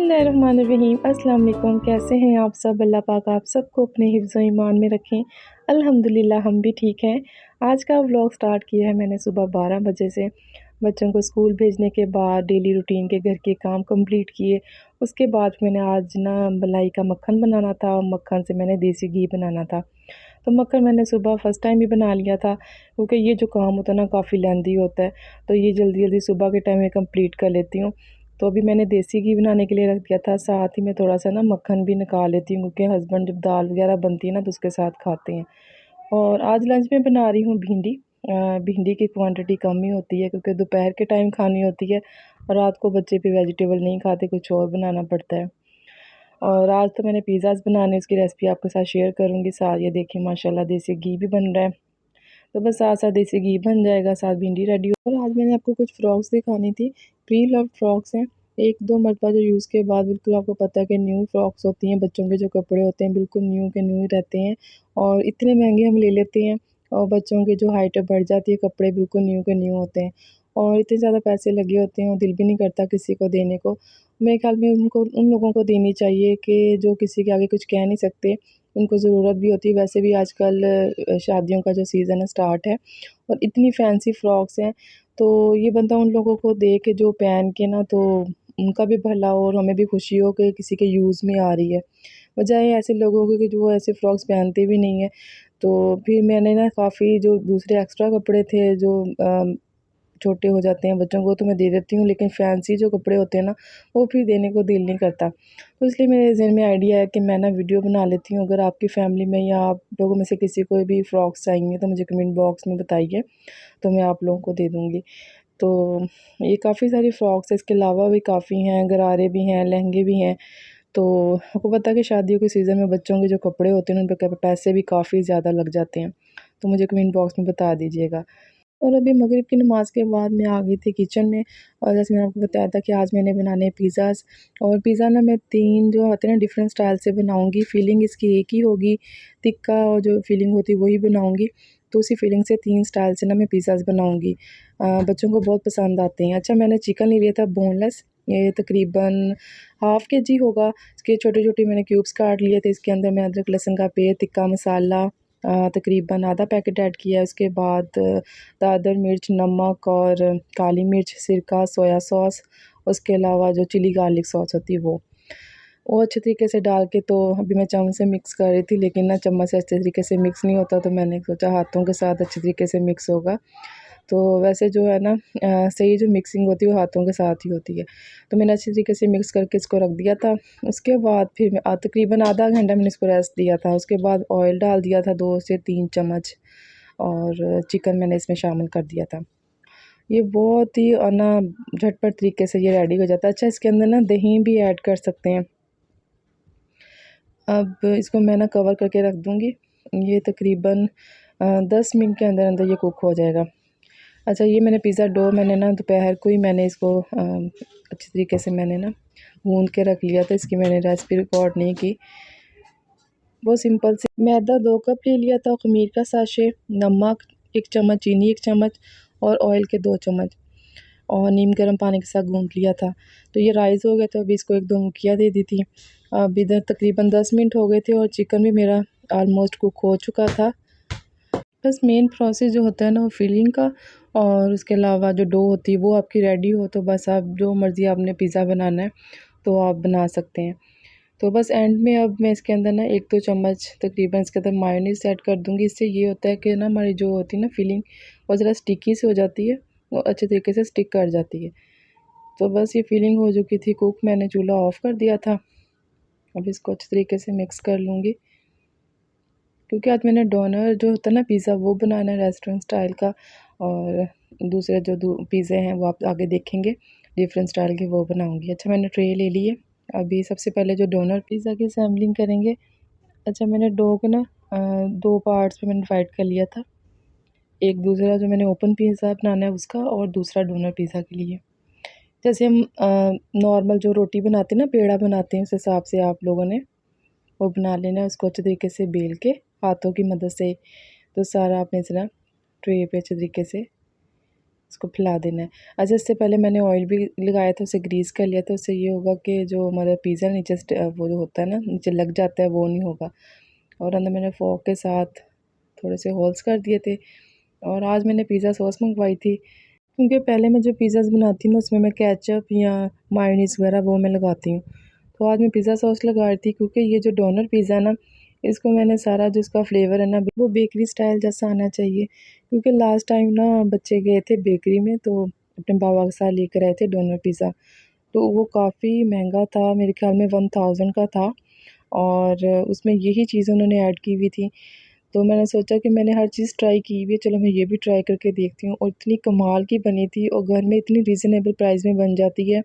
बिस्मिल्लाहिर्रहमानिर्रहीम। अस्सलाम वालेकुम। कैसे हैं आप सब? अल्लाह पाक आप सबको अपने हिफ्ज़ ईमान में रखें। अल्हम्दुलिल्लाह हम भी ठीक हैं। आज का व्लॉग स्टार्ट किया है मैंने सुबह 12 बजे से। बच्चों को स्कूल भेजने के बाद डेली रूटीन के घर के काम कंप्लीट किए। उसके बाद मैंने आज ना मलाई का मक्खन बनाना था और मक्खन से मैंने देसी घी बनाना था। तो मक्खन मैंने सुबह फ़र्स्ट टाइम ही बना लिया था, क्योंकि ये जो काम होता है ना काफ़ी लेंदी होता है, तो ये जल्दी-जल्दी सुबह के टाइम में कंप्लीट कर लेती हूँ। तो अभी मैंने देसी घी बनाने के लिए रख दिया था, साथ ही मैं थोड़ा-सा ना मक्खन भी निकाल लेती हूँ, क्योंकि हस्बैंड जब दाल वग़ैरह बनती है ना तो उसके साथ खाते हैं। और आज लंच में बना रही हूँ भिंडी। भिंडी की क्वांटिटी कम ही होती है, क्योंकि दोपहर के टाइम खानी होती है और रात को बच्चे भी वेजिटेबल नहीं खाते, कुछ और बनाना पड़ता है। और आज तो मैंने पिज़्ज़ाज़ बनाने, उसकी रेसिपी आपके साथ शेयर करूँगी। साथ ये देखिए माशाल्लाह देसी घी भी बन रहा है। तो बस साथ-साथ देसी घी बन जाएगा, साथ भिंडी रेडी हो। और आज मैंने आपको कुछ फ्रॉक्स दिखानी थी, प्री लव्ड फ्रॉक्स हैं। 1-2 मरतबा जो यूज़ के बाद बिल्कुल आपको पता है कि न्यू फ्रॉक्स होती हैं, बच्चों के जो कपड़े होते हैं बिल्कुल न्यू के न्यू ही रहते हैं और इतने महँगे हम ले लेते हैं और बच्चों की जो हाइट बढ़ जाती है, कपड़े बिल्कुल न्यू के न्यू होते हैं और इतने ज़्यादा पैसे लगे होते हैं और दिल भी नहीं करता किसी को देने को। मेरे ख़्याल में उनको उन लोगों को देनी चाहिए कि जो किसी के आगे कुछ कह नहीं सकते, उनको ज़रूरत भी होती है। वैसे भी आजकल शादियों का जो सीज़न है स्टार्ट है और इतनी फैंसी फ्रॉक्स हैं, तो ये बंदा उन लोगों को दे के जो पहन के ना तो उनका भी भला हो और हमें भी खुशी हो कि किसी के यूज़ में आ रही है। बजाय ऐसे लोगों के कि जो ऐसे फ्रॉक्स पहनते भी नहीं हैं। तो फिर मैंने ना काफ़ी जो दूसरे एक्स्ट्रा कपड़े थे जो छोटे हो जाते हैं बच्चों को, तो मैं दे देती हूँ, लेकिन फैंसी जो कपड़े होते हैं ना वो फिर देने को दिल नहीं करता। तो इसलिए मेरे ज़हन में आइडिया है कि मैं ना वीडियो बना लेती हूँ। अगर आपकी फ़ैमिली में या आप लोगों में से किसी को भी फ्रॉक्स चाहिए तो मुझे कमेंट बॉक्स में बताइए, तो मैं आप लोगों को दे दूँगी। तो ये काफ़ी सारी फ्रॉक्स है, इसके अलावा भी काफ़ी हैं, गरारे भी हैं, लहंगे भी हैं। तो आपको पता है कि शादियों के सीज़न में बच्चों के जो कपड़े होते हैं उन पे पैसे भी काफ़ी ज़्यादा लग जाते हैं। तो मुझे कमेंट बॉक्स में बता दीजिएगा। और अभी मगरिब की नमाज़ के बाद मैं आ गई थी किचन में और जैसे मैंने आपको बताया था कि आज मैंने बनाने पिज़्ज़ाज़। और पिज़्ज़ा ना मैं 3 जो आते हैं ना डिफरेंट स्टाइल से बनाऊँगी। फीलिंग इसकी एक ही होगी, तिक्का और जो फीलिंग होती है वही बनाऊँगी। तो उसी फीलिंग से 3 स्टाइल से ना मैं पिज़्ज़ाज़ बनाऊँगी। बच्चों को बहुत पसंद आते हैं। अच्छा, मैंने चिकन ले लिया था बोनलेस, ये तकरीबन हाफ़ केजी होगा। इसके छोटे-छोटे मैंने क्यूब्स काट लिए थे। इसके अंदर मैं अदरक लहसुन का पेस्ट, तिक्का मसाला तकरीबन आधा पैकेट ऐड किया। उसके बाद दादर मिर्च, नमक और काली मिर्च, सिरका, सोया सॉस, उसके अलावा जो चिली गार्लिक सॉस होती है वो अच्छे तरीके से डाल के, तो अभी मैं चम्मच से मिक्स कर रही थी, लेकिन ना चम्मच से अच्छे तरीके से मिक्स नहीं होता, तो मैंने सोचा हाथों के साथ अच्छे तरीके से मिक्स होगा। तो वैसे जो है ना सही जो मिक्सिंग होती है वो हाथों के साथ ही होती है। तो मैंने अच्छी तरीके से मिक्स करके इसको रख दिया था। उसके बाद फिर मैं तकरीबन आधा घंटा मैंने इसको रेस्ट दिया था। उसके बाद ऑयल डाल दिया था 2 से 3 चम्मच और चिकन मैंने इसमें शामिल कर दिया था। ये बहुत ही ना झटपट तरीके से ये रेडी हो जाता है। अच्छा, इसके अंदर ना दही भी ऐड कर सकते हैं। अब इसको मैं ना कवर करके रख दूँगी। ये तकरीबन 10 मिनट के अंदर-अंदर ये कुक हो जाएगा। अच्छा, ये मैंने पिज़्ज़ा डो मैंने ना दोपहर को ही मैंने इसको अच्छी तरीके से मैंने ना गूँध के रख लिया था। इसकी मैंने रेसिपी रिकॉर्ड नहीं की। बहुत सिंपल सी मैदा 2 कप ले लिया था, ख़मीर का साशे, नमक 1 चम्मच, चीनी 1 चम्मच और ऑयल के 2 चम्मच और नीम गर्म पानी के साथ गूँथ लिया था। तो ये राइस हो गया था, अभी इसको 1-2 मुक्कियाँ दे दी थी। अब इधर तकरीबन 10 मिनट हो गए थे और चिकन भी मेरा ऑलमोस्ट कुक हो चुका था। बस मेन प्रोसेस जो होता है ना वो फिलिंग का और उसके अलावा जो डो होती है वो आपकी रेडी हो, तो बस आप जो मर्ज़ी आपने पिज़्ज़ा बनाना है तो आप बना सकते हैं। तो बस एंड में अब मैं इसके अंदर ना 1-2 चम्मच तकरीबन इसके अंदर मायोनीज़ ऐड कर दूँगी। इससे ये होता है कि ना हमारी जो होती है ना फिलिंग वो ज़रा स्टिकी सी हो जाती है, वो अच्छे तरीके से स्टिक कर जाती है। तो बस ये फिलिंग हो चुकी थी कुक, मैंने चूल्हा ऑफ़ कर दिया था। अब इसको अच्छे तरीके से मिक्स कर लूँगी, क्योंकि आज मैंने डोनर जो होता है ना पिज़्ज़ा वो बनाना है रेस्टोरेंट स्टाइल का और दूसरे जो पिज़्ज़े हैं वो आप आगे देखेंगे डिफरेंट स्टाइल के, वो बनाऊँगी। अच्छा, मैंने ट्रे ले ली है। अभी सबसे पहले जो डोनर पिज़्ज़ा की सैम्पलिंग करेंगे। अच्छा, मैंने डो को ना 2 पार्ट्स में मैंने डिवाइड कर लिया था। एक दूसरा जो मैंने ओपन पिज़्ज़ा बनाना है उसका और दूसरा डोनर पिज़्ज़ा के लिए। जैसे हम नॉर्मल जो रोटी बनाते हैं ना, पेड़ा बनाते हैं, उस हिसाब से आप लोगों ने वो बना लेना है। उसको अच्छे तरीके से बेल के हाथों की मदद से, तो सारा आपने इस तरह ट्रे पे अच्छे तरीके से इसको फैला देना है। अच्छा, इससे पहले मैंने ऑयल भी लगाया था, उसे ग्रीस कर लिया था। उससे ये होगा कि जो हमारा पिज़्ज़ा नीचे वो जो होता है ना, नीचे लग जाता है, वो नहीं होगा। और अंदर मैंने फोक के साथ थोड़े से होल्स कर दिए थे। और आज मैंने पिज़्ज़ा सॉस मंगवाई थी, क्योंकि पहले मैं जो पिज़्ज़ाज़ बनाती हूँ ना, उसमें मैं केचप या मायोनीज़ वगैरह वो मैं लगाती हूँ। तो आज मैं पिज़्ज़ा सॉस लगा रही थी, क्योंकि ये जो डोनर पिज़्ज़ा है ना, इसको मैंने सारा जो इसका फ्लेवर है ना, वो बेकरी स्टाइल जैसा आना चाहिए। क्योंकि लास्ट टाइम ना बच्चे गए थे बेकरी में, तो अपने बाबा के साथ लेकर आए थे डोनर पिज़्ज़ा। तो वो काफ़ी महंगा था, मेरे ख्याल में 1000 का था, और उसमें यही चीज़ें उन्होंने ऐड की हुई थी। तो मैंने सोचा कि मैंने हर चीज़ ट्राई की हुई है, चलो मैं ये भी ट्राई करके देखती हूँ। और इतनी कमाल की बनी थी, और घर में इतनी रीज़नेबल प्राइस में बन जाती है।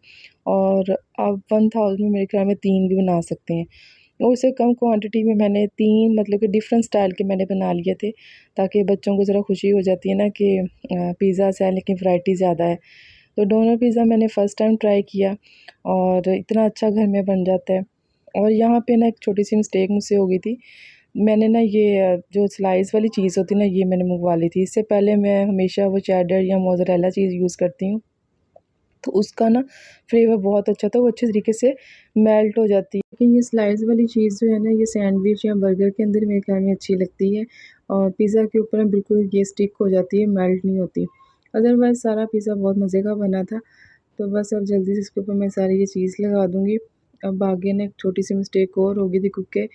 और आप 1000 में मेरे ख्याल में 3 भी बना सकते हैं। और उससे कम क्वांटिटी में मैंने 3 मतलब कि डिफरेंट स्टाइल के मैंने बना लिए थे, ताकि बच्चों को ज़रा खुशी हो जाती है ना कि पिज़्ज़ा है लेकिन वैरायटी ज़्यादा है। तो डोनर पिज़्ज़ा मैंने फ़र्स्ट टाइम ट्राई किया, और इतना अच्छा घर में बन जाता है। और यहाँ पे ना एक छोटी-सी मिस्टेक मुझसे हो गई थी। मैंने ना ये जो स्लाइस वाली चीज़ होती है ना, ये मैंने मंगवा ली थी। इससे पहले मैं हमेशा वो चेडर या मोज़रेला चीज़ यूज़ करती हूँ, तो उसका ना फ्लेवर बहुत अच्छा था, वो अच्छे तरीके से मेल्ट हो जाती है। लेकिन ये स्लाइस वाली चीज़ जो है ना, ये सैंडविच या बर्गर के अंदर मेरे ख्याल में अच्छी लगती है, और पिज़्ज़ा के ऊपर ना बिल्कुल ये स्टिक हो जाती है, मेल्ट नहीं होती। अदरवाइज़ सारा पिज़्ज़ा बहुत मज़े का बना था। तो बस अब जल्दी से इसके ऊपर मैं सारी ये चीज़ लगा दूँगी। अब आगे ना एक छोटी-सी मिस्टेक और हो गई थी, क्योंकि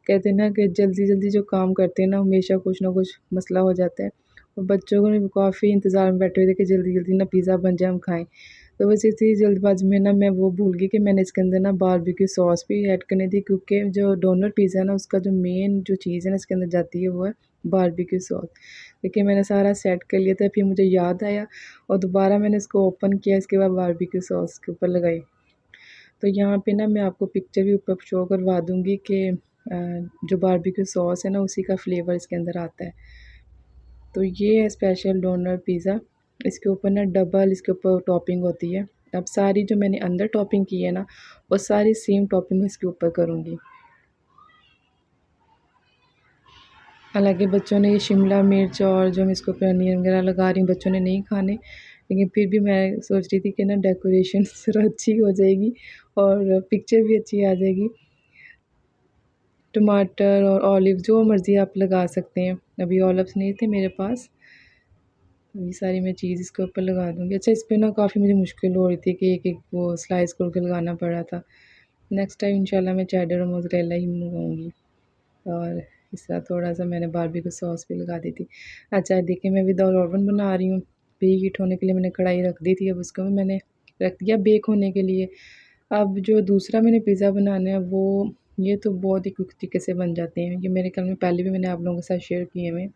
कहते हैं ना कि जल्दी-जल्दी जो काम करते हैं ना, हमेशा कुछ ना कुछ मसला हो जाता है। और बच्चों को भी काफ़ी इंतज़ार में बैठे हुए थे कि जल्दी-जल्दी ना पिज़्ज़ा बन जाए, हम खाएँ। तो बस इसी जल्दबाज़ी में ना मैं वो भूल गई कि मैंने इसके अंदर ना बारबेक्यू सॉस भी ऐड करनी थी, क्योंकि जो डोनर पिज़्ज़ा है ना, उसका जो मेन जो चीज़ है ना इसके अंदर जाती है, वो है बारबेक्यू सॉस। देखिए मैंने सारा सेट कर लिया था, फिर मुझे याद आया और दोबारा मैंने इसको ओपन किया, इसके बाद बारबेक्यू सॉस के ऊपर लगाई। तो यहाँ पे ना मैं आपको पिक्चर भी ऊपर शो करवा दूँगी कि जो बारबेक्यू सॉस है ना, उसी का फ्लेवर इसके अंदर आता है। तो ये है स्पेशल डोनर पिज़्ज़ा। इसके ऊपर ना डबल इसके ऊपर टॉपिंग होती है। अब सारी जो मैंने अंदर टॉपिंग की है ना, वो सारी सेम टॉपिंग इसके ऊपर करूँगी। हालाँकि बच्चों ने ये शिमला मिर्च और जो मैं इसके ऊपर अनियन वगैरह लगा रही हूँ, बच्चों ने नहीं खाने। लेकिन फिर भी मैं सोच रही थी कि ना डेकोरेशन ज़रा अच्छी हो जाएगी, और पिक्चर भी अच्छी आ जाएगी। टमाटर और ऑलिव जो मर्ज़ी आप लगा सकते हैं। अभी ऑलिव्स नहीं थे मेरे पास। ये सारी मैं चीज़ इसके ऊपर लगा दूँगी। अच्छा, इस पे ना काफ़ी मुझे मुश्किल हो रही थी कि एक-एक वो स्लाइस करके लगाना पड़ रहा था। नेक्स्ट टाइम इंशाल्लाह मैं चेडर और मोज़रेला ही मँगवाऊँगी। और इस तरह थोड़ा-सा मैंने बारबेक्यू सॉस भी लगा दी थी। अच्छा देखिए, मैं विदाउट ओवन बना रही हूँ। प्री-हीट होने के लिए मैंने कढ़ाई रख दी थी, अब उसको भी मैंने रख दिया बेक होने के लिए। अब जो दूसरा मैंने पिज़्ज़ा बनाना है, वो ये तो बहुत ही क्विक तरीके से बन जाते हैं। ये मेरे ख्याल में पहले भी मैंने आप लोगों के साथ शेयर किए हुए हैं।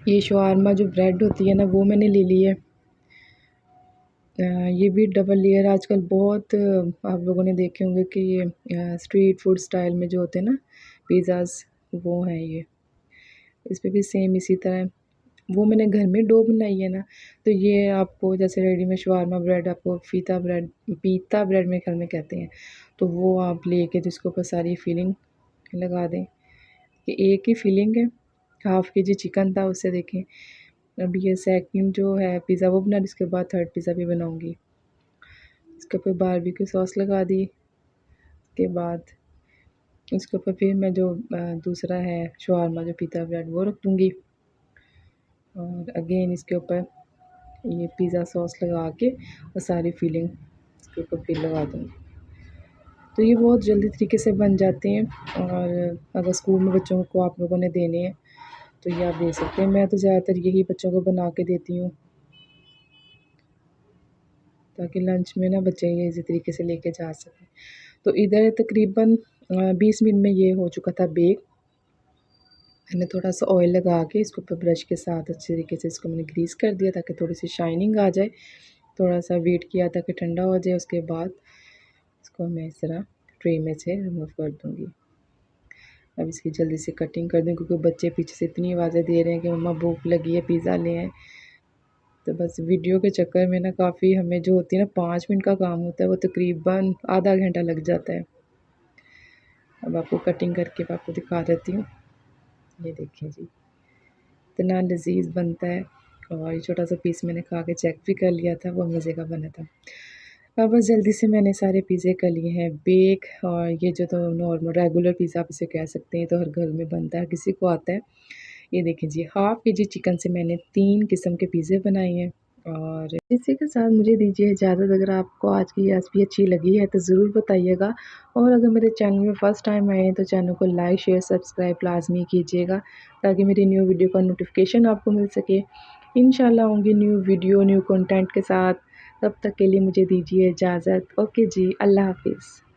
ये शवारमा जो ब्रेड होती है ना, वो मैंने ले ली है। ये भी डबल लेयर आजकल बहुत आप लोगों ने देखे होंगे कि ये स्ट्रीट फूड स्टाइल में जो होते हैं ना पिज़्ज़ाज़, वो हैं ये। इस पे भी सेम इसी तरह वो मैंने घर में डो बनाई है ना, तो ये आपको जैसे रेडीमेड शवारमा ब्रेड, आपको पीता ब्रेड मेरे ख्याल में कहते हैं, तो वो आप लेके जिसके ऊपर सारी फिलिंग लगा दें। ये एक ही फिलिंग है, हाफ़ केजी चिकन था उससे देखें। अब ये सेकंड जो है पिज़्ज़ा वो बना, इसके बाद थर्ड पिज़्ज़ा भी बनाऊँगी। इसके ऊपर बारबेक्यू सॉस लगा दी, उसके बाद उसके ऊपर फिर मैं जो दूसरा है शवारमा जो पीता ब्रेड वो रख दूँगी, और अगेन इसके ऊपर ये पिज़्ज़ा सॉस लगा के और सारी फिलिंग इसके ऊपर फिर लगा दूँगी। तो ये बहुत जल्दी तरीके से बन जाते हैं, और अगर स्कूल में बच्चों को आप लोगों ने देने हैं तो ये आप दे सकते हैं। मैं तो ज़्यादातर यही बच्चों को बना के देती हूँ, ताकि लंच में ना बच्चे ये इसी तरीके से लेके जा सकें। तो इधर तकरीबन 20 मिनट में ये हो चुका था बेक। मैंने थोड़ा-सा ऑयल लगा के इसके ऊपर ब्रश के साथ अच्छे तरीके से इसको मैंने ग्रीस कर दिया, ताकि थोड़ी-सी शाइनिंग आ जाए। थोड़ा-सा वेट किया ताकि ठंडा हो जाए, उसके बाद इसको मैं इस तरह ट्रे में से रिमूव कर दूँगी। अब इसकी जल्दी से कटिंग कर दूँ, क्योंकि बच्चे पीछे से इतनी आवाज़ें दे रहे हैं कि मम्मा भूख लगी है, पिज़्ज़ा ले आएँ। तो बस वीडियो के चक्कर में ना काफ़ी हमें जो होती है ना 5 मिनट का काम होता है, वो तकरीबन आधा घंटा लग जाता है। अब आपको कटिंग करके मैं आपको दिखा देती हूँ। ये देखिए जी, इतना लज़ीज़ बनता है, और ये छोटा सा पीस मैंने खा के चेक भी कर लिया था, वो मज़े का बना था। बस जल्दी से मैंने सारे पिज़्ज़े कर लिए हैं बेक। और ये जो तो नॉर्मल रेगुलर पिज़्ज़ा आप इसे कह सकते हैं, तो हर घर में बनता है, किसी को आता है। ये देखिए जी, हाफ़ केजी चिकन से मैंने 3 किस्म के पिज़्ज़े बनाए हैं। और इसी के साथ मुझे दीजिए इजाज़त। अगर आपको आज की रेसिपी अच्छी लगी है तो ज़रूर बताइएगा, और अगर मेरे चैनल में फ़र्स्ट टाइम आए हैं तो चैनल को लाइक शेयर सब्सक्राइब लाज़मी कीजिएगा, ताकि मेरी न्यू वीडियो का नोटिफिकेशन आपको मिल सके। इंशाल्लाह आऊँगी न्यू वीडियो न्यू कंटेंट के साथ। तब तक के लिए मुझे दीजिए इजाज़त। ओके जी, अल्लाह हाफ़िज़।